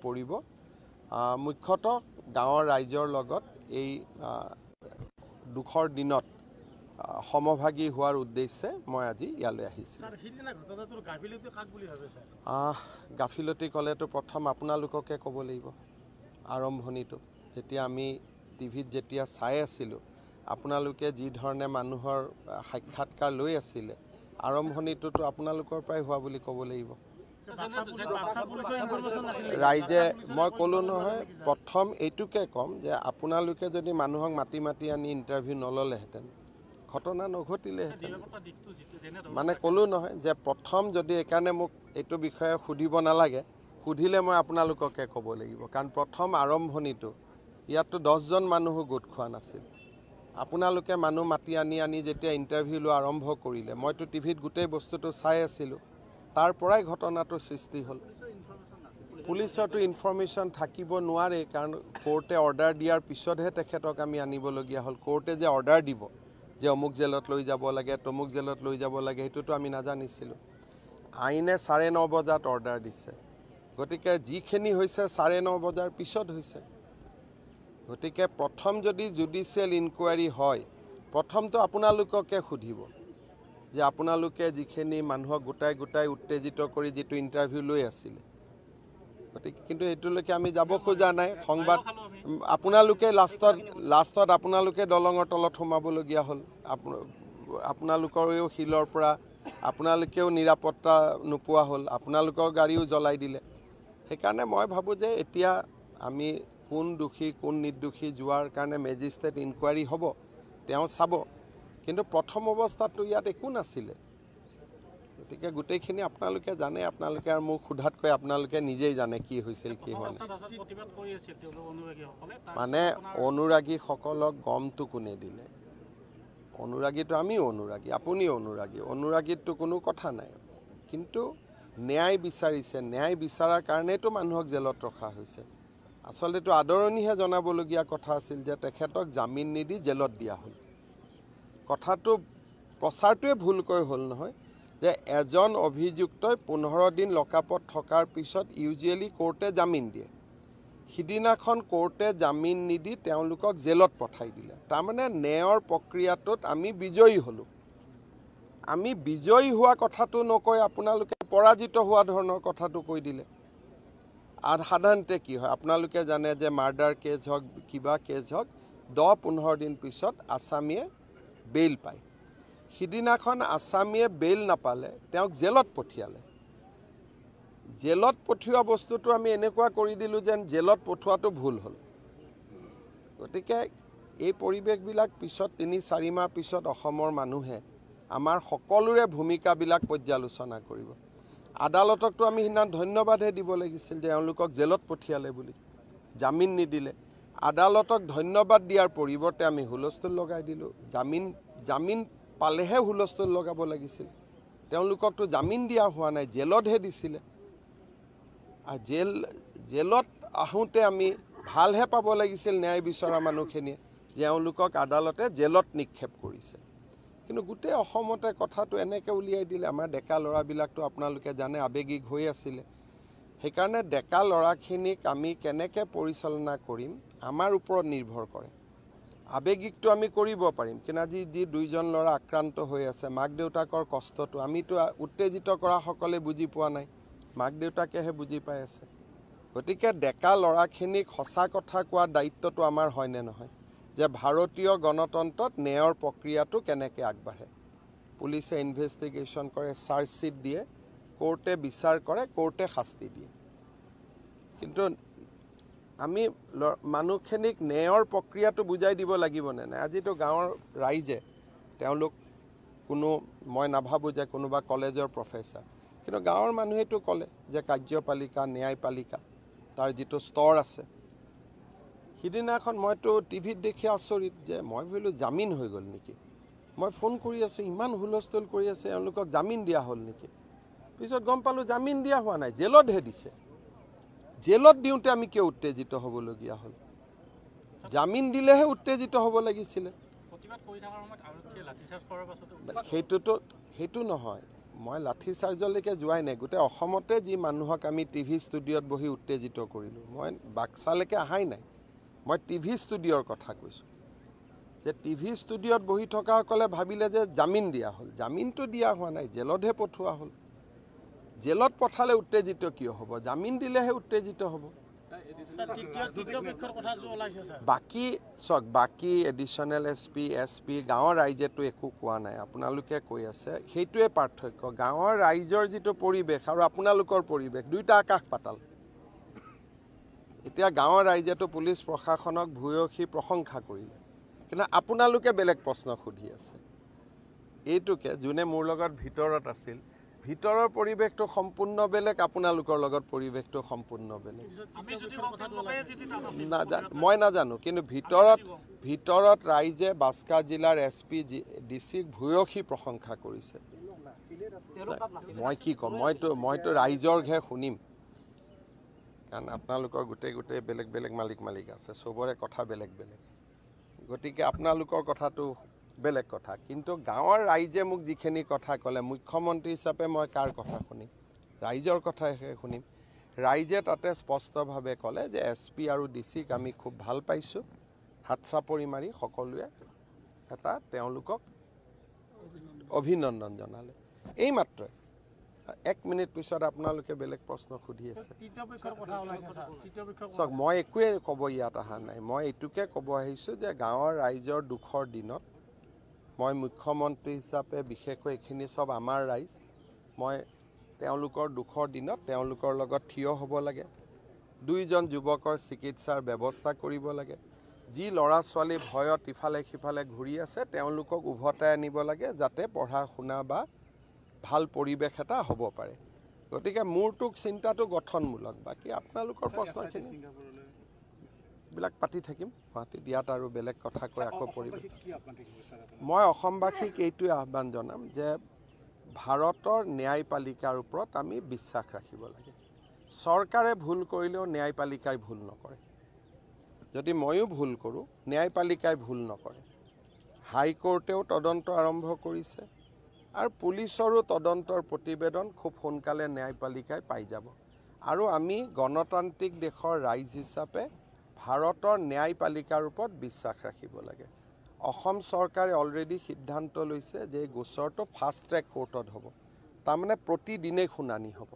পৰিব মুখ্যতঃ গাঁৱৰ ৰাইজৰ লগত এই দুখৰ দিনত সমভাগী হোৱাৰ উদ্দেশ্যে মই আজি ইয়ালৈ আহিছোঁ। গাফিলতি ক'লেতো প্ৰথম আপোনালোককে ক'ব লাগিব। আৰম্ভণিটো যেতিয়া আমি টিভিত যেতিয়া চাই আছিলোঁ, আপোনালোকে যি ধৰণে মানুহৰ সাক্ষাৎকাৰ লৈ আছিলে, আৰম্ভণিটোতো আপোনালোকৰ পৰাই হোৱা বুলি ক'ব লাগিব। ৰাইজে মই ক'লোঁ নহয়, প্ৰথম এইটোকে ক'ম যে আপোনালোকে যদি মানুহক মাতি মাতি আনি ইণ্টাৰভিউ নল'লেহেঁতেন, ঘটনা নঘটিলেহেঁতেন। মানে ক'লোঁ নহয় যে প্ৰথম যদি এইকাৰণে মোক এইটো বিষয়ে সুধিব নালাগে, সুধিলে মই আপোনালোককে ক'ব লাগিব। কাৰণ প্ৰথম আৰম্ভণিটো ইয়াততো 10জন মানুহো গোট খোৱা নাছিল। আপোনালোকে মানুহ মাতি আনি যেতিয়া ইণ্টাৰভিউ লোৱা আৰম্ভ কৰিলে, মইতো টিভিত গোটেই বস্তুটো চাই আছিলোঁ, তাৰ পৰাই ঘটনাটোৰ সৃষ্টি হ'ল। পুলিচৰতো ইনফৰমেশ্যন থাকিব নোৱাৰে, কাৰণ কোৰ্টে অৰ্ডাৰ দিয়াৰ পিছতহে তেখেতক আমি আনিবলগীয়া হ'ল। কোৰ্টে যে অৰ্ডাৰ দিব যে অমুক জেলত লৈ যাব লাগে, তমুক জেলত লৈ যাব লাগে, সেইটোতো আমি নাজানিছিলোঁ। আইনে 9:30 বজাত অৰ্ডাৰ দিছে, গতিকে যিখিনি হৈছে 9:30 বজাৰ পিছত হৈছে। গতিকে প্ৰথম যদি জুডিচিয়েল ইনকুৱাৰী হয়, প্ৰথমটো আপোনালোককে সুধিব যে আপোনালোকে যিখিনি মানুহক গোটাই উত্তেজিত কৰি যিটো ইণ্টাৰভিউ লৈ আছিলে, গতিকে কিন্তু এইটোলৈকে আমি যাব খোজা নাই। সংবাদ আপোনালোকে লাষ্টত আপোনালোকে দলঙৰ তলত সোমাবলগীয়া হ'ল। আপোনালোকৰেও শিলৰ পৰা আপোনালোকেও নিৰাপত্তা নোপোৱা হ'ল, আপোনালোকৰ গাড়ীও জ্বলাই দিলে। সেইকাৰণে মই ভাবোঁ যে এতিয়া আমি কোন দোষী কোন নিৰ্দোষী যোৱাৰ কাৰণে মেজিষ্ট্ৰেট ইনকুৱাৰী হ'ব, তেওঁ চাব। কিন্তু প্ৰথম অৱস্থাততো ইয়াত একো নাছিলে। গতিকে গোটেইখিনি আপোনালোকে জানে, আপোনালোকে আৰু মোক সোধাতকৈ আপোনালোকে নিজেই জানে কি হৈছিল কি হোৱা নাই। মানে অনুৰাগীসকলক গমটো কোনে দিলে? অনুৰাগীটো আমিও অনুৰাগী, আপুনিও অনুৰাগী, অনুৰাগীততো কোনো কথা নাই। কিন্তু ন্যায় বিচাৰিছে, ন্যায় বিচাৰাৰ কাৰণেতো মানুহক জেলত ৰখা হৈছে। আচলতেতো আদৰণিহে জনাবলগীয়া কথা আছিল যে তেখেতক জামিন নিদি জেলত দিয়া হ'ল। কথাটো প্ৰচাৰটোৱে ভুলকৈ হ'ল নহয়, যে এজন অভিযুক্তই 15 দিন লকআপত থকাৰ পিছত ইউজুৱেলি কোৰ্টে জামিন দিয়ে। সিদিনাখন কোৰ্টে জামিন নিদি তেওঁলোকক জেলত পঠাই দিলে। তাৰমানে ন্যায়ৰ প্ৰক্ৰিয়াটোত আমি বিজয়ী হ'লোঁ। আমি বিজয়ী হোৱা কথাটো নকৈ আপোনালোকে পৰাজিত হোৱা ধৰণৰ কথাটো কৈ দিলে। আৰু সাধাৰণতে কি হয় আপোনালোকে জানে যে মাৰ্ডাৰ কেছ হওক, কিবা কেছ হওক, 10-15 দিন পিছত আসামীয়ে বেইল পায়। সিদিনাখন আসামীয়ে বেইল নাপালে, তেওঁক জেলত পঠিয়ালে। জেলত পঠিওৱা বস্তুটো আমি এনেকুৱা কৰি দিলোঁ যেন জেলত পঠোৱাটো ভুল হ'ল। গতিকে এই পৰিৱেশবিলাক পিছত 3-4 মাহ পিছত অসমৰ মানুহে আমাৰ সকলোৰে ভূমিকাবিলাক পৰ্যালোচনা কৰিব। আদালতকতো আমি সিদিনা ধন্যবাদহে দিব লাগিছিল যে এওঁলোকক জেলত পঠিয়ালে বুলি, জামিন নিদিলে। আদালতক ধন্যবাদ দিয়াৰ পৰিৱৰ্তে আমি হুলস্থুল লগাই দিলোঁ। জামিন পালেহে হুলস্থুল লগাব লাগিছিল। তেওঁলোককতো জামিন দিয়া হোৱা নাই, জেলতহে দিছিলে। আৰু জেলত আহোঁতে আমি ভালহে পাব লাগিছিল ন্যায় বিচৰা মানুহখিনিয়ে, যে এওঁলোকক আদালতে জেলত নিক্ষেপ কৰিছে। কিন্তু গোটেই অসমতে কথাটো এনেকৈ উলিয়াই দিলে। আমাৰ ডেকা ল'ৰাবিলাকতো আপোনালোকে জানে আৱেগিক হৈ আছিলে। সেইকাৰণে ডেকা ল'ৰাখিনিক আমি কেনেকৈ পৰিচালনা কৰিম আমাৰ ওপৰত নিৰ্ভৰ কৰে। আৱেগিকটো আমি কৰিব পাৰিম, কিন্তু আজি যি 2জন ল'ৰা আক্ৰান্ত হৈ আছে, মাক দেউতাকৰ কষ্টটো আমিতো উত্তেজিত কৰাসকলে বুজি পোৱা নাই, মাক দেউতাকেহে বুজি পাই আছে। গতিকে ডেকা ল'ৰাখিনিক সঁচা কথা কোৱাৰ দায়িত্বটো আমাৰ হয়নে নহয়, যে ভাৰতীয় গণতন্ত্ৰত ন্যায়ৰ প্ৰক্ৰিয়াটো কেনেকৈ আগবাঢ়ে। পুলিচে ইনভেষ্টিগেশ্যন কৰে, চাৰ্জশ্বিট দিয়ে, কোৰ্টে বিচাৰ কৰে, কোৰ্টে শাস্তি দিয়ে। কিন্তু আমি মানুহখিনিক ন্যায়ৰ প্ৰক্ৰিয়াটো বুজাই দিব লাগিবনে নাই? আজিতো গাঁৱৰ ৰাইজে, তেওঁলোক কোনো মই নাভাবোঁ যে কোনোবা কলেজৰ প্ৰফেচাৰ, কিন্তু গাঁৱৰ মানুহেতো ক'লে যে কাৰ্যপালিকা ন্যায়পালিকা তাৰ যিটো স্তৰ আছে। সিদিনাখন মইতো টিভিত দেখি আচৰিত, যে মই ভাবিলোঁ জামিন হৈ গ'ল নেকি। মই ফোন কৰি আছোঁ, ইমান হুলস্থুল কৰি আছে, এওঁলোকক জামিন দিয়া হ'ল নেকি। পিছত গম পালোঁ জামিন দিয়া হোৱা নাই, জেলতহে দিছে। জেলত দিওঁতে আমি কিয় উত্তেজিত হ'বলগীয়া হ'ল? জামিন দিলেহে উত্তেজিত হ'ব লাগিছিলে। সেইটো নহয়, মই লাঠি চাৰ্জলৈকে যোৱাই নাই গোটেই অসমতে যি মানুহক আমি টিভি ষ্টুডিঅ'ত বহি উত্তেজিত কৰিলোঁ মই বাক্সালৈকে অহাই নাই মই টিভি ষ্টুডিঅ'ৰ কথা কৈছোঁ যে টিভি ষ্টুডিঅ'ত বহি থকাসকলে ভাবিলে যে জামিন দিয়া হ'ল জামিনটো দিয়া হোৱা নাই জেলতহে পঠোৱা হ'ল জেলত পঠালে উত্তেজিত কিয় হ'ব জামিন দিলেহে উত্তেজিত হ'ব বাকী চাওক বাকী এডিশ্যনেল SP গাঁৱৰ ৰাইজেতো একো কোৱা নাই আপোনালোকে কৈ আছে সেইটোৱে পাৰ্থক্য গাঁৱৰ ৰাইজৰ যিটো পৰিৱেশ আৰু আপোনালোকৰ পৰিৱেশ দুইটা আকাশ পাতাল এতিয়া গাঁৱৰ ৰাইজেতো পুলিচ প্ৰশাসনক ভূয়সী প্ৰশংসা কৰিলে কিন্তু আপোনালোকে বেলেগ প্ৰশ্ন সুধি আছে এইটোকে যোনে মোৰ লগত ভিতৰত আছিল ভিতৰৰ পৰিৱেশটো সম্পূৰ্ণ বেলেগ আপোনালোকৰ লগত পৰিৱেশটো সম্পূৰ্ণ বেলেগ মই নাজানো কিন্তু ভিতৰত ৰাইজে বাস্কা জিলাৰ SP DCক ভূয়সী প্ৰশংসা কৰিছে মই কি ক'ম মইতো ৰাইজৰহে শুনিম কাৰণ আপোনালোকৰ গোটেই বেলেগ বেলেগ মালিক আছে চবৰে কথা বেলেগ গতিকে আপোনালোকৰ কথাটো বেলেগ কথা কিন্তু গাঁৱৰ ৰাইজে মোক যিখিনি কথা ক'লে মুখ্যমন্ত্ৰী হিচাপে মই কাৰ কথা শুনিম ৰাইজৰ কথাহে শুনিম ৰাইজে তাতে স্পষ্টভাৱে ক'লে যে SP আৰু DCক আমি খুব ভাল পাইছোঁ হাত চাপৰি মাৰি সকলোৱে এটা তেওঁলোকক অভিনন্দন জনালে এইমাত্ৰ 1 মিনিট পিছত আপোনালোকে বেলেগ প্ৰশ্ন সুধি আছে চাওক মই একোৱে ক'ব ইয়াত অহা নাই মই এইটোকে ক'ব আহিছোঁ যে গাঁৱৰ ৰাইজৰ দুখৰ দিনত মই মুখ্যমন্ত্ৰী হিচাপে বিশেষকৈ এইখিনি সব আমাৰ ৰাইজ মই তেওঁলোকৰ দুখৰ দিনত তেওঁলোকৰ লগত থিয় হ'ব লাগে দুইজন যুৱকৰ চিকিৎসাৰ ব্যৱস্থা কৰিব লাগে যি ল'ৰা ছোৱালী ভয়ত ইফালে সিফালে ঘূৰি আছে তেওঁলোকক উভতাই আনিব লাগে যাতে পঢ়া শুনা বা ভাল পৰিৱেশ এটা হ'ব পাৰে গতিকে মোৰটোক চিন্তাটো গঠনমূলক বাকী আপোনালোকৰ প্ৰশ্নখিনি বিলাক পাতি থাকিম গুৱাহাটীত ইয়াত আৰু বেলেগ কথা কৈ আকৌ পৰিৱেশ মই অসমবাসীক এইটোৱে আহ্বান জনাম যে ভাৰতৰ ন্যায়পালিকাৰ ওপৰত আমি বিশ্বাস ৰাখিব লাগে চৰকাৰে ভুল কৰিলেও ন্যায়পালিকাই ভুল নকৰে যদি ময়ো ভুল কৰোঁ ন্যায়পালিকাই ভুল নকৰে হাইকোৰ্টেও তদন্ত আৰম্ভ কৰিছে আৰু পুলিচৰো তদন্তৰ প্ৰতিবেদন খুব সোনকালে ন্যায়পালিকাই পাই যাব আৰু আমি গণতান্ত্ৰিক দেশৰ ৰাইজ হিচাপে ভাৰতৰ ন্যায়পালিকাৰ ওপৰত বিশ্বাস ৰাখিব লাগে অসম চৰকাৰে অলৰেডি সিদ্ধান্ত লৈছে যে এই গোচৰটো ফাষ্ট ট্ৰেক কোৰ্টত হ'ব তাৰমানে প্ৰতিদিনেই শুনানি হ'ব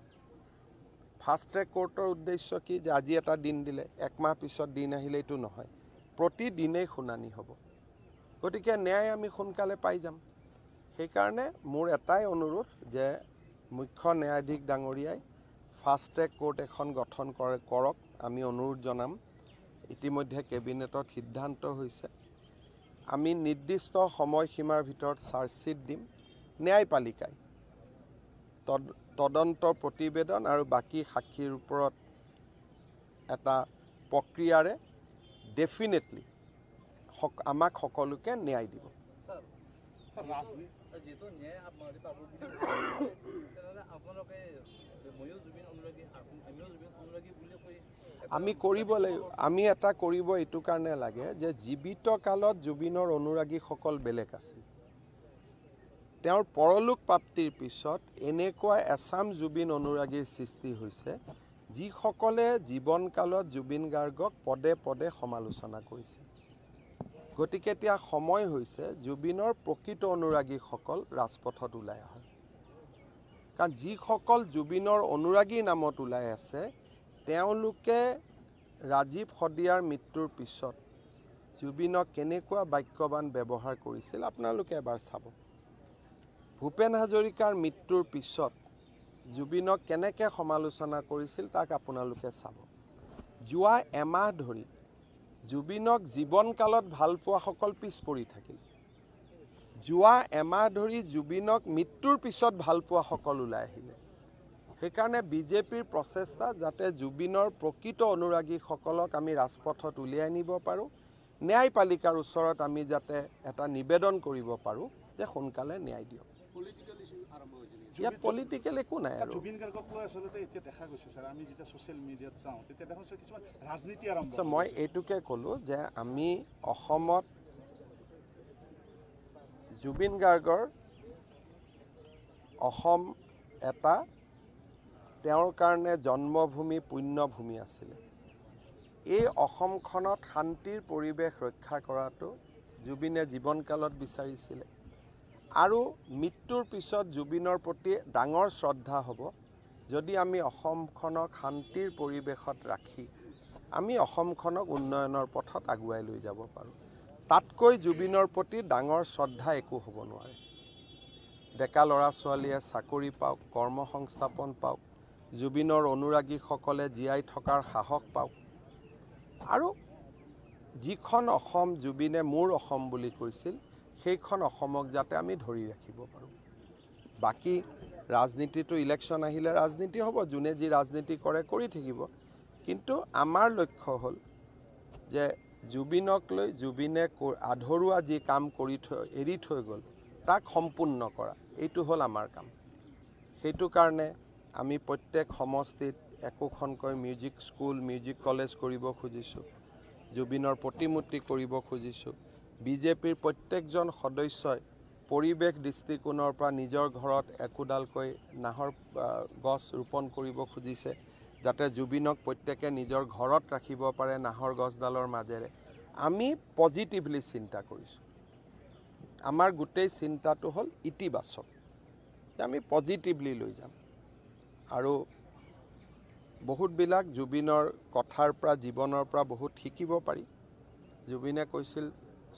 ফাষ্ট ট্ৰেক কোৰ্টৰ উদ্দেশ্য কি যে আজি এটা দিন দিলে 1 মাহ পিছত দিন আহিলে এইটো নহয় প্ৰতিদিনেই শুনানি হ'ব গতিকে ন্যায় আমি সোনকালে পাই যাম সেইকাৰণে মোৰ এটাই অনুৰোধ যে মুখ্য ন্যায়াধীশ ডাঙৰীয়াই ফাষ্ট ট্ৰেক কোৰ্ট এখন গঠন কৰক আমি অনুৰোধ জনাম ইতিমধ্যে কেবিনেটত সিদ্ধান্ত হৈছে আমি নিৰ্দিষ্ট সময়সীমাৰ ভিতৰত চাৰ্জশ্বিট দিম ন্যায়পালিকাই তদন্ত প্ৰতিবেদন আৰু বাকী সাক্ষীৰ ওপৰত এটা প্ৰক্ৰিয়াৰে ডেফিনেটলি আমাক সকলোকে ন্যায় দিব আমি কৰিব লাগিব আমি এটা কৰিব এইটো কাৰণে লাগে যে জীৱিত কালত জুবিনৰ অনুৰাগীসকল বেলেগ আছিল তেওঁৰ পৰলোক প্ৰাপ্তিৰ পিছত এনেকুৱা এছাম জুবিন অনুৰাগীৰ সৃষ্টি হৈছে যিসকলে জীৱনকালত জুবিন গাৰ্গক পদে পদে সমালোচনা কৰিছে গতিকে এতিয়া সময় হৈছে জুবিনৰ প্ৰকৃত অনুৰাগীসকল ৰাজপথত ওলাই আহক কাৰণ যিসকল জুবিনৰ অনুৰাগীৰ নামত ওলাই আছে তেওঁলোকে ৰাজীৱ শদিয়াৰ মৃত্যুৰ পিছত জুবিনক কেনেকুৱা বাক্যবান ব্যৱহাৰ কৰিছিল আপোনালোকে এবাৰ চাব ভূপেন হাজৰিকাৰ মৃত্যুৰ পিছত জুবিনক কেনেকৈ সমালোচনা কৰিছিল তাক আপোনালোকে চাব যোৱা এমাহ ধৰি জুবিনক জীৱনকালত ভাল পোৱাসকল পিছ পৰি থাকিল যোৱা এমাহ ধৰি জুবিনক মৃত্যুৰ পিছত ভাল পোৱাসকল ওলাই আহিলে সেইকাৰণে বিজেপিৰ প্ৰচেষ্টা যাতে জুবিনৰ প্ৰকৃত অনুৰাগীসকলক আমি ৰাজপথত উলিয়াই নিব পাৰোঁ ন্যায়পালিকাৰ ওচৰত আমি যাতে এটা নিবেদন কৰিব পাৰোঁ যে সোনকালে ন্যায় দিয়ক ইয়াত পলিটিকেল একো নাই আৰু জুবিন গাৰ্গক লৈ আচলতে এতিয়া দেখা গৈছে স্যাৰ আমি যেতিয়া ছ'চিয়েল মিডিয়াত চাওঁ তেতিয়া দেখা গৈছে কিছুমান ৰাজনীতি আৰম্ভ মই এইটোকে ক'লোঁ যে আমি অসমত জুবিন গাৰ্গৰ অসম এটা তেওঁৰ কাৰণে জন্মভূমি পুণ্যভূমি আছিলে। এই অসমখনত শান্তিৰ পৰিৱেশ ৰক্ষা কৰাটো জুবিনে জীৱনকালত বিচাৰিছিলে আৰু মৃত্যুৰ পিছত জুবিনৰ প্ৰতি ডাঙৰ শ্ৰদ্ধা হ'ব যদি আমি অসমখনক শান্তিৰ পৰিৱেশত ৰাখি আমি অসমখনক উন্নয়নৰ পথত আগুৱাই লৈ যাব পাৰোঁ। তাতকৈ জুবিনৰ প্ৰতি ডাঙৰ শ্ৰদ্ধা একো হ'ব নোৱাৰে। ডেকা ল'ৰা ছোৱালীয়ে চাকৰি পাওক, কৰ্মসংস্থাপন পাওক, জুবিনৰ অনুৰাগীসকলে জীয়াই থকাৰ সাহস পাওক আৰু যিখন অসম জুবিনে মোৰ অসম বুলি কৈছিল সেইখন অসমক যাতে আমি ধৰি ৰাখিব পাৰোঁ। বাকী ৰাজনীতিটো ইলেকশ্যন আহিলে ৰাজনীতি হ'ব, যোনে যি ৰাজনীতি কৰে কৰি থাকিব, কিন্তু আমাৰ লক্ষ্য হ'ল যে জুবিনক লৈ জুবিনে আধৰুৱা যি কাম এৰি থৈ গ'ল তাক সম্পূৰ্ণ কৰা, এইটো হ'ল আমাৰ কাম। সেইটো কাৰণে আমি প্ৰত্যেক সমষ্টিত একোখনকৈ মিউজিক স্কুল, মিউজিক কলেজ কৰিব খুজিছোঁ, জুবিনৰ প্ৰতিমূৰ্তি কৰিব খুজিছোঁ। বিজেপিৰ প্ৰত্যেকজন সদস্যই পৰিৱেশ দৃষ্টিকোণৰ পৰা নিজৰ ঘৰত একোডালকৈ নাহৰ গছ ৰোপণ কৰিব খুজিছে, যাতে জুবিনক প্ৰত্যেকে নিজৰ ঘৰত ৰাখিব পাৰে নাহৰ গছডালৰ মাজেৰে। আমি পজিটিভলি চিন্তা কৰিছোঁ। আমাৰ গোটেই চিন্তাটো হ'ল ইতিবাচক, যে আমি পজিটিভলি লৈ যাম আৰু বহুতবিলাক জুবিনৰ কথাৰ পৰা জীৱনৰ পৰা বহুত শিকিব পাৰি। জুবিনে কৈছিল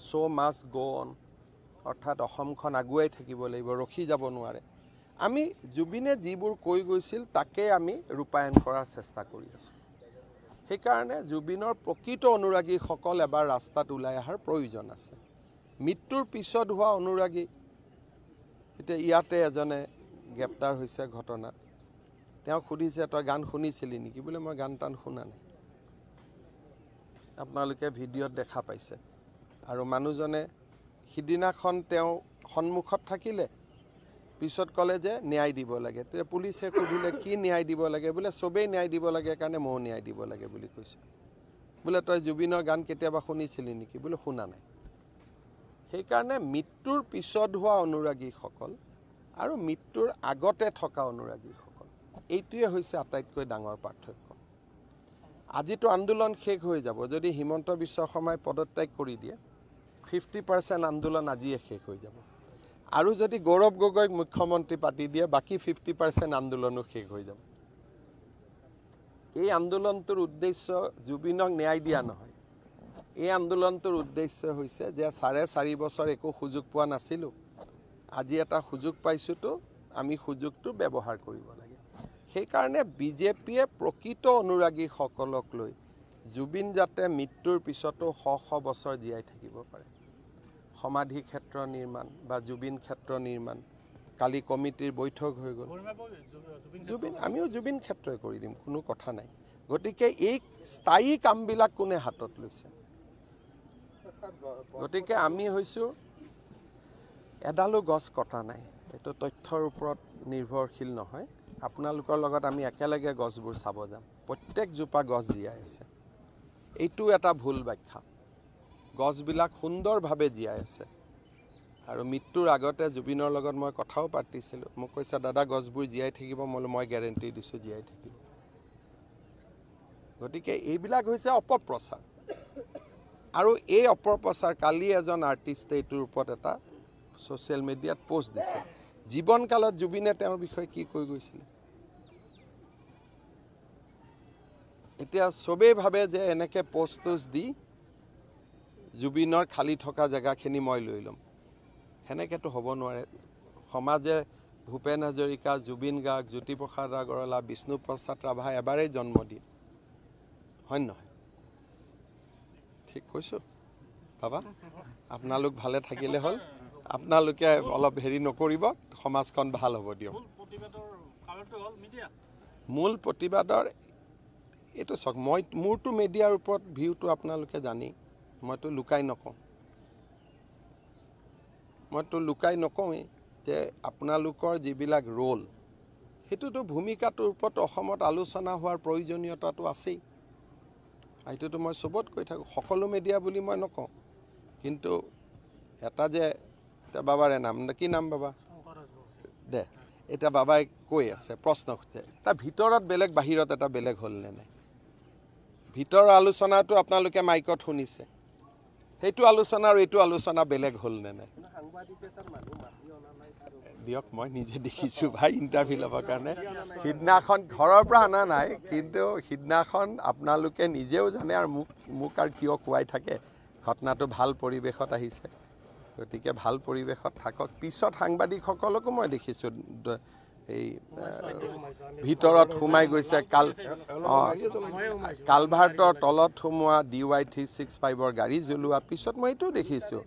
শ্ব' মাষ্ট গ' অন, অৰ্থাৎ অসমখন আগুৱাই থাকিব লাগিব, ৰখি যাব নোৱাৰে। আমি জুবিনে যিবোৰ কৈ গৈছিল তাকে আমি ৰূপায়ণ কৰাৰ চেষ্টা কৰি আছোঁ। সেইকাৰণে জুবিনৰ প্ৰকৃত অনুৰাগীসকল এবাৰ ৰাস্তাত ওলাই অহাৰ প্ৰয়োজন আছে। মৃত্যুৰ পিছত হোৱা অনুৰাগী, এতিয়া ইয়াতে এজনে গ্ৰেপ্তাৰ হৈছে ঘটনাত, তেওঁক সুধিছে তই গান শুনিছিলি নেকি? বোলে মই গান টান শুনা নাই। আপোনালোকে ভিডিঅ'ত দেখা পাইছে। আৰু মানুহজনে সিদিনাখন তেওঁ সন্মুখত থাকিলে, পিছত ক'লে যে ন্যায় দিব লাগে। তেতিয়া পুলিচে সুধিলে কি ন্যায় দিব লাগে? বোলে চবেই ন্যায় দিব লাগে কাৰণে ময়ো ন্যায় দিব লাগে বুলি কৈছে। বোলে তই জুবিনৰ গান কেতিয়াবা শুনিছিলি নেকি? বোলে শুনা নাই। সেইকাৰণে মৃত্যুৰ পিছত হোৱা অনুৰাগীসকল আৰু মৃত্যুৰ আগতে থকা অনুৰাগীসকল, এইটোৱে হৈছে আটাইতকৈ ডাঙৰ পাৰ্থক্য। আজিতো আন্দোলন শেষ হৈ যাব, যদি হিমন্ত বিশ্ব শৰ্মাই পদত্যাগ কৰি দিয়ে 50% আন্দোলন আজিয়ে শেষ হৈ যাব। আৰু যদি গৌৰৱ গগৈক মুখ্যমন্ত্ৰী পাতি দিয়ে বাকী 50% আন্দোলনো শেষ হৈ যাব। এই আন্দোলনটোৰ উদ্দেশ্য জুবিনক ন্যায় দিয়া নহয়। এই আন্দোলনটোৰ উদ্দেশ্য হৈছে যে 4.5 বছৰ একো সুযোগ পোৱা নাছিলোঁ, আজি এটা সুযোগ পাইছোঁতো, আমি সুযোগটো ব্যৱহাৰ কৰিব লাগে। সেইকাৰণে বিজেপিয়ে প্ৰকৃত অনুৰাগীসকলক লৈ জুবিন যাতে মৃত্যুৰ পিছতো শ বছৰ জীয়াই থাকিব পাৰে, সমাধি ক্ষেত্ৰ নিৰ্মাণ বা জুবিন ক্ষেত্ৰ নিৰ্মাণ, কালি কমিটিৰ বৈঠক হৈ গ'ল। আমিও জুবিন ক্ষেত্ৰই কৰি দিম, কোনো কথা নাই। গতিকে এই স্থায়ী কামবিলাক কোনে হাতত লৈছে? গতিকে আমি হৈছোঁ এডালো গছ কটা নাই, এইটো তথ্যৰ ওপৰত নিৰ্ভৰশীল নহয়। আপোনালোকৰ লগত আমি একেলগে গছবোৰ চাব যাম, প্ৰত্যেকজোপা গছ জীয়াই আছে। এইটো এটা ভুল ব্যাখ্যা। গছবিলাক সুন্দৰভাৱে জীয়াই আছে। আৰু মৃত্যুৰ আগতে জুবিনৰ লগত মই কথাও পাতিছিলোঁ, মোক কৈছে দাদা গছবোৰ জীয়াই থাকিব, মই গেৰেণ্টি দিছোঁ জীয়াই থাকিব। গতিকে এইবিলাক হৈছে অপপ্ৰচাৰ। আৰু এই অপপ্ৰচাৰ, কালি এজন আৰ্টিষ্টে এইটোৰ ওপৰত এটা ছ'চিয়েল মিডিয়াত পোষ্ট দিছে, জীৱনকালত জুবিনে তেওঁৰ বিষয়ে কি কৈ গৈছিলে। এতিয়া চবেই ভাবে যে এনেকৈ পোষ্ট দি জুবিনৰ খালী থকা জেগাখিনি মই লৈ ল'ম, সেনেকৈতো হ'ব নোৱাৰে। সমাজে ভূপেন হাজৰিকা, জুবিন গাৰ্গ, জ্যোতিপ্ৰসাদ আগৰৱালা, বিষ্ণুপ্ৰসাদ ৰাভা এবাৰেই জন্ম দিয়ে, হয় নহয়? ঠিক কৈছোঁ বাবা? আপোনালোক ভালে থাকিলে হ'ল, আপোনালোকে অলপ হেৰি নকৰিব, সমাজখন ভাল হ'ব দিয়ক। মূল প্ৰতিবাদৰ এইটো চাওক, মোৰতো মিডিয়াৰ ওপৰত ভিউটো আপোনালোকে জানি, মইতো লুকাই নকওঁৱেই যে আপোনালোকৰ যিবিলাক ৰোল, সেইটোতো ভূমিকাটোৰ ওপৰত অসমত আলোচনা হোৱাৰ প্ৰয়োজনীয়তাটো আছেই। এইটোতো মই চবত কৈ থাকোঁ, সকলো মিডিয়া বুলি মই নকওঁ, কিন্তু এটা যে বাবাৰে নাম কি নাম বাবা দে, এতিয়া বাবাই কৈ আছে প্ৰশ্ন সুধে তাৰ ভিতৰত বেলেগ বাহিৰত এটা বেলেগ হ'ল নে নাই ভিতৰৰ আলোচনাটো আপোনালোকে মাইকত শুনিছে সেইটো আলোচনা আৰু এইটো আলোচনা বেলেগ হ'ল নে নাই দিয়ক মই নিজে দেখিছোঁ ভাই ইণ্টাৰভিউ ল'বৰ কাৰণে সিদিনাখন ঘৰৰ পৰা অনা নাই কিন্তু সিদিনাখন আপোনালোকে নিজেও জানে আৰু মোক আৰু কিয় কোৱাই থাকে ঘটনাটো ভাল পৰিৱেশত আহিছে গতিকে ভাল পৰিৱেশত থাকক পিছত সাংবাদিকসকলকো মই দেখিছোঁ এই ভিতৰত সোমাই গৈছে কালভাৰ্টৰ তলত সোমোৱা DY 365ৰ গাড়ী জ্বলোৱা পিছত মই এইটো দেখিছোঁ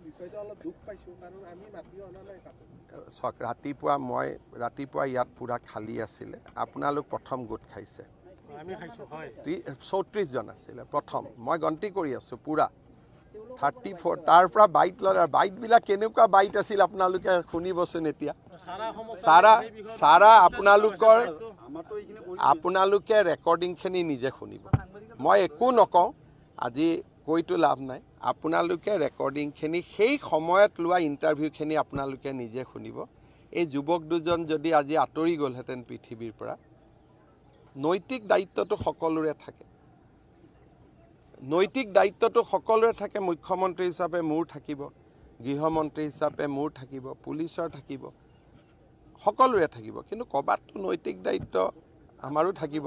চাওক ৰাতিপুৱা ইয়াত পূৰা খালী আছিলে আপোনালোক প্ৰথম গোট খাইছে 34 জন আছিলে প্ৰথম মই গন্তি কৰি আছোঁ পূৰা 34 তাৰ পৰা বাইট ল'লে বাইটবিলাক কেনেকুৱা বাইট আছিল আপোনালোকে শুনিবচোন এতিয়া সাৰা আপোনালোকে ৰেকৰ্ডিংখিনি নিজে শুনিব মই একো নকওঁ আজি কৈতো লাভ নাই আপোনালোকে ৰেকৰ্ডিংখিনি সেই সময়ত লোৱা ইণ্টাৰভিউখিনি আপোনালোকে নিজে শুনিব এই যুৱক দুজন যদি আজি আঁতৰি গ'লহেঁতেন পৃথিৱীৰ পৰা নৈতিক দায়িত্বটো সকলোৰে থাকে নৈতিক দায়িত্বটো সকলোৰে থাকে মুখ্যমন্ত্ৰী হিচাপে মোৰ থাকিব গৃহমন্ত্ৰী হিচাপে মোৰ থাকিব পুলিচৰ থাকিব সকলোৰে থাকিব কিন্তু ক'ৰবাততো নৈতিক দায়িত্ব আমাৰো থাকিব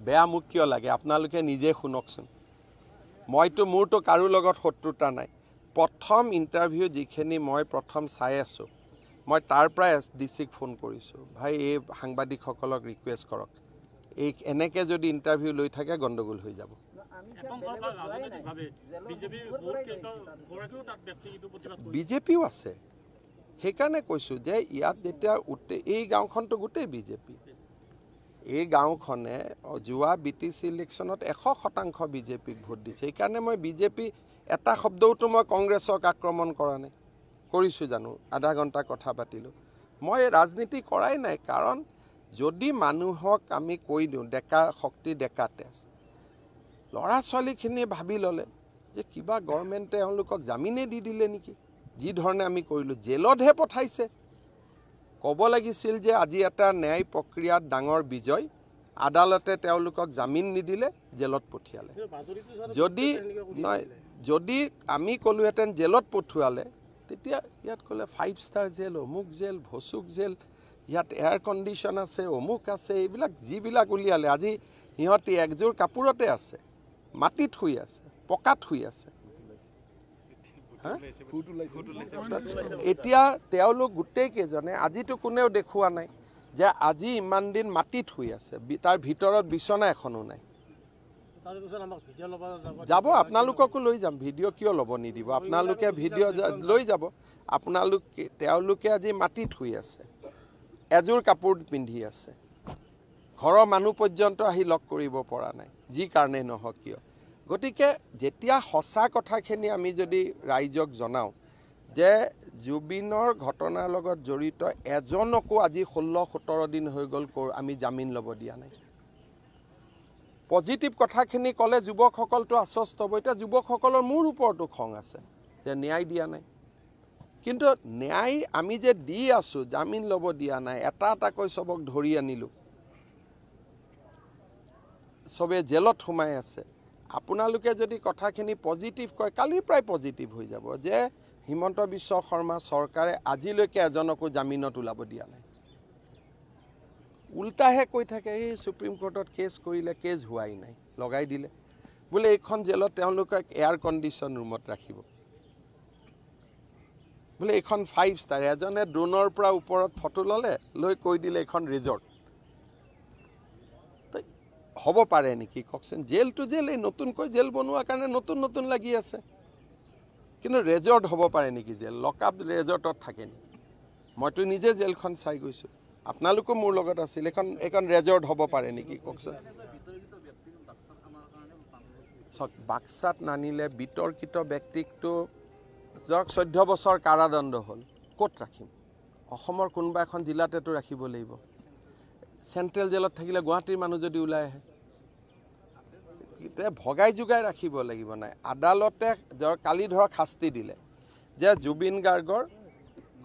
বেয়া মোক কিয় লাগে আপোনালোকে নিজে শুনকচোন মোৰতো কাৰো লগত শত্ৰুতা নাই প্ৰথম ইণ্টাৰভিউ যিখিনি মই প্ৰথম চাই আছোঁ মই তাৰ পৰা SDCক ফোন কৰিছোঁ ভাই এই সাংবাদিকসকলক ৰিকুৱেষ্ট কৰক এই এনেকৈ যদি ইণ্টাৰভিউ লৈ থাকে গণ্ডগোল হৈ যাব বিজেপিও আছে সেইকাৰণে কৈছোঁ যে ইয়াত যেতিয়া এই গাঁওখনটো গোটেই বিজেপি এই গাঁওখনে যোৱা BTC ইলেকশ্যনত 100% বিজেপিক ভোট দিছে সেইকাৰণে মই বিজেপি এটা শব্দওতো মই কংগ্ৰেছক আক্ৰমণ কৰা নাই কৰিছোঁ জানো আধা ঘণ্টা কথা পাতিলোঁ মই ৰাজনীতি কৰাই নাই কাৰণ যদি মানুহক আমি কৈ দিওঁ ডেকা শক্তি ডেকা তেজ ল'ৰা ছোৱালীখিনিয়ে ভাবি ল'লে যে কিবা গভৰ্ণমেণ্টে তেওঁলোকক জামিনে দি দিলে নেকি যি ধৰণে আমি কৰিলোঁ জেলতহে পঠাইছে ক'ব লাগিছিল যে আজি এটা ন্যায় প্ৰক্ৰিয়াত ডাঙৰ বিজয় আদালতে তেওঁলোকক জামিন নিদিলে জেলত পঠিয়ালে যদি আমি ক'লোহেঁতেন জেলত পঠোৱালে তেতিয়া ইয়াত ক'লে 5 ষ্টাৰ জেল অমুক জেল ভচুক জেল ইয়াত এয়াৰ কণ্ডিশ্যন আছে অমুক আছে এইবিলাক যিবিলাক উলিয়ালে আজি সিহঁতি একযোৰ কাপোৰতে আছে মাটিত শুই আছে পকাত শুই আছে এতিয়া তেওঁলোক গোটেইকেইজনে আজিতো কোনেও দেখুওৱা নাই যে আজি ইমান দিন মাটিত শুই আছে তাৰ ভিতৰত বিচনা এখনো নাই যাব আপোনালোককো লৈ যাম ভিডিঅ' কিয় ল'ব নিদিব আপোনালোকে ভিডিঅ' লৈ যাব তেওঁলোকে আজি মাটিত শুই আছে এযোৰ কাপোৰ পিন্ধি আছে ঘৰৰ মানুহ পৰ্যন্ত আহি লগ কৰিব পৰা নাই যি কাৰণে নহওক কিয় গতিকে যেতিয়া সঁচা কথাখিনি আমি যদি ৰাইজক জনাওঁ যে জুবিনৰ ঘটনাৰ লগত জড়িত এজনকো আজি 16-17 দিন হৈ গ'ল আমি জামিন ল'ব দিয়া নাই পজিটিভ কথাখিনি ক'লে যুৱকসকলটো আশ্বস্ত হ'ব এতিয়া যুৱকসকলৰ মোৰ ওপৰতো খং আছে যে ন্যায় দিয়া নাই কিন্তু ন্যায় আমি যে দি আছোঁ জামিন ল'ব দিয়া নাই এটা এটাকৈ চবক ধৰি আনিলোঁ চবে জেলত সোমাই আছে আপোনালোকে যদি কথাখিনি পজিটিভ কয় কালি প্ৰায় পজিটিভ হৈ যাব যে হিমন্ত বিশ্ব শৰ্মা চৰকাৰে আজিলৈকে এজনকো জামিনত ওলাব দিয়া নাই উল্টাহে কৈ থাকে এই সুপ্ৰিম কোৰ্টত কেছ কৰিলে কেছ হোৱাই নাই লগাই দিলে বোলে এইখন জেলত তেওঁলোকক এয়াৰ কণ্ডিশ্যন ৰুমত ৰাখিব বোলে এইখন 5 ষ্টাৰ এজনে ড্ৰোনৰ পৰা ওপৰত ফটো ল'লে লৈ কৈ দিলে এইখন ৰিজৰ্ট হ'ব পাৰে নেকি কওকচোন জেলটো জেল এই নতুনকৈ জেল বনোৱাৰ কাৰণে নতুন লাগি আছে কিন্তু ৰেজৰ্ট হ'ব পাৰে নেকি জেল লকআপ ৰেজৰ্টত থাকে নেকি মইতো নিজে জেলখন চাই গৈছোঁ আপোনালোকো মোৰ লগত আছিল এখন ৰেজৰ্ট হ'ব পাৰে নেকি কওকচোন বাক্সাত নানিলে বিতৰ্কিত ব্যক্তিকটো যাক 14 বছৰ কাৰাদণ্ড হ'ল ক'ত ৰাখিম অসমৰ কোনোবা এখন জিলাতেতো ৰাখিব লাগিব চেণ্ট্ৰেল জেলত থাকিলে গুৱাহাটীৰ মানুহ যদি ওলাই আহে ভগাই যোগাই ৰাখিব লাগিব নাই আদালতে কালি ধৰক শাস্তি দিলে যে জুবিন গাৰ্গৰ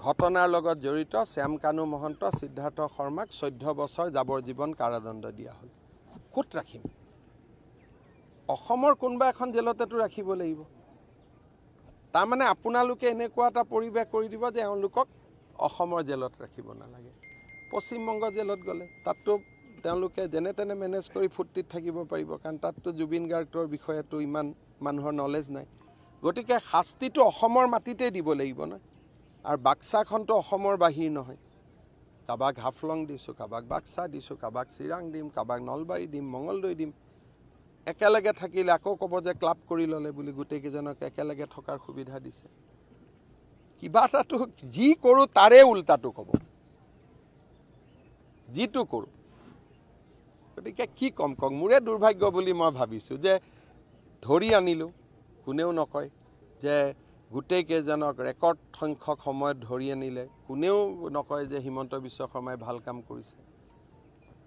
ঘটনাৰ লগত জড়িত শ্যাম কানু মহন্ত সিদ্ধাৰ্থ শৰ্মাক 14 বছৰ যাৱজ্জীৱন কাৰাদণ্ড দিয়া হ'ল ক'ত ৰাখিম অসমৰ কোনবা এখন জেলতেতো ৰাখিব লাগিব তাৰমানে আপোনালোকে এনেকুৱা এটা পৰিৱেশ কৰি দিব যে এওঁলোকক অসমৰ জেলত ৰাখিব নালাগে পশ্চিমবংগ জেলত গ'লে তাততো তেওঁলোকে যেনে তেনে মেনেজ কৰি ফুৰ্তিত থাকিব পাৰিব কাৰণ তাততো জুবিন গাৰ্গৰ বিষয়েতো ইমান মানুহৰ নলেজ নাই গতিকে শাস্তিটো অসমৰ মাটিতে দিব লাগিব না আৰু বাক্সাখনতো অসমৰ বাহিৰ নহয় কাবাক হাফলং দিছোঁ কাবাক বাক্সা দিছোঁ কাবাক চিৰাং দিম কাবাক নলবাৰী দিম মঙলদৈ দিম একেলগে থাকিলে আকৌ ক'ব যে ক্লাব কৰি ল'লে বুলি গোটেইকেইজনক একেলগে থকাৰ সুবিধা দিছে কিবা এটাতো যি কৰোঁ তাৰে উল্টাটো ক'ব যিটো কৰোঁ গতিকে কি কম কওক মোৰে দুৰ্ভাগ্য বুলি মই ভাবিছোঁ যে ধৰি আনিলোঁ কোনেও নকয় যে গোটেইকেইজনক ৰেকৰ্ড সংখ্যক সময়ত ধৰি আনিলে কোনেও নকয় যে হিমন্ত বিশ্ব শৰ্মাই ভাল কাম কৰিছে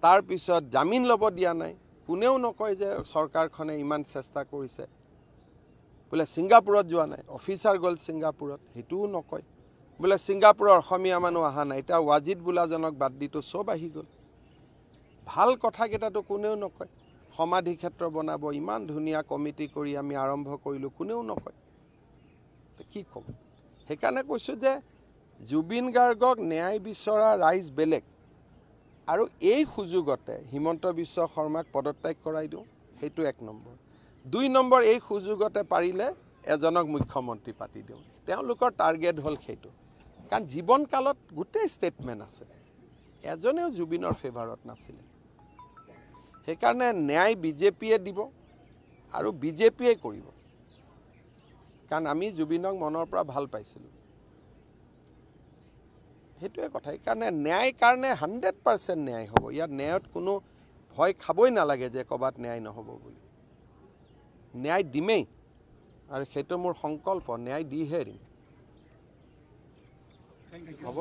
তাৰপিছত জামিন ল'ব দিয়া নাই কোনেও নকয় যে চৰকাৰখনে ইমান চেষ্টা কৰিছে বোলে ছিংগাপুৰত যোৱা নাই অফিচাৰ গ'ল ছিংগাপুৰত সেইটোও নকয় বোলে ছিংগাপুৰৰ অসমীয়া মানুহ অহা নাই এতিয়া ৱাজিদ বোলাজনক বাদ দিটো চব আহি গ'ল ভাল কথাকেইটাতো কোনেও নকয় সমাধি ক্ষেত্ৰ বনাব ইমান ধুনীয়া কমিটি কৰি আমি আৰম্ভ কৰিলোঁ কোনেও নকয় কি ক'ম সেইকাৰণে কৈছোঁ যে জুবিন গাৰ্গক ন্যায় বিচৰা ৰাইজ বেলেগ আৰু এই সুযোগতে হিমন্ত বিশ্ব শৰ্মাক পদত্যাগ কৰাই দিওঁ সেইটো 1 নম্বৰ 2 নম্বৰ এই সুযোগতে পাৰিলে এজনক মুখ্যমন্ত্ৰী পাতি দিওঁ তেওঁলোকৰ টাৰ্গেট হ'ল সেইটো কাৰণ জীৱনকালত গোটেই ষ্টেটমেণ্ট আছে এজনেও জুবিনৰ ফেভাৰত নাছিলে সেইকাৰণে ন্যায় বিজেপিয়ে দিব আৰু বিজেপিয়ে কৰিব কাৰণ আমি জুবিনক মনৰ পৰা ভাল পাইছিলোঁ সেইটোৱে কথা সেইকাৰণে ন্যায় কাৰণে 100% ন্যায় হ'ব ইয়াত ন্যায়ত কোনো ভয় খাবই নালাগে যে ক'ৰবাত ন্যায় নহ'ব বুলি ন্যায় দিমেই আৰু সেইটো মোৰ সংকল্প ন্যায় দিহে দিম হ'ব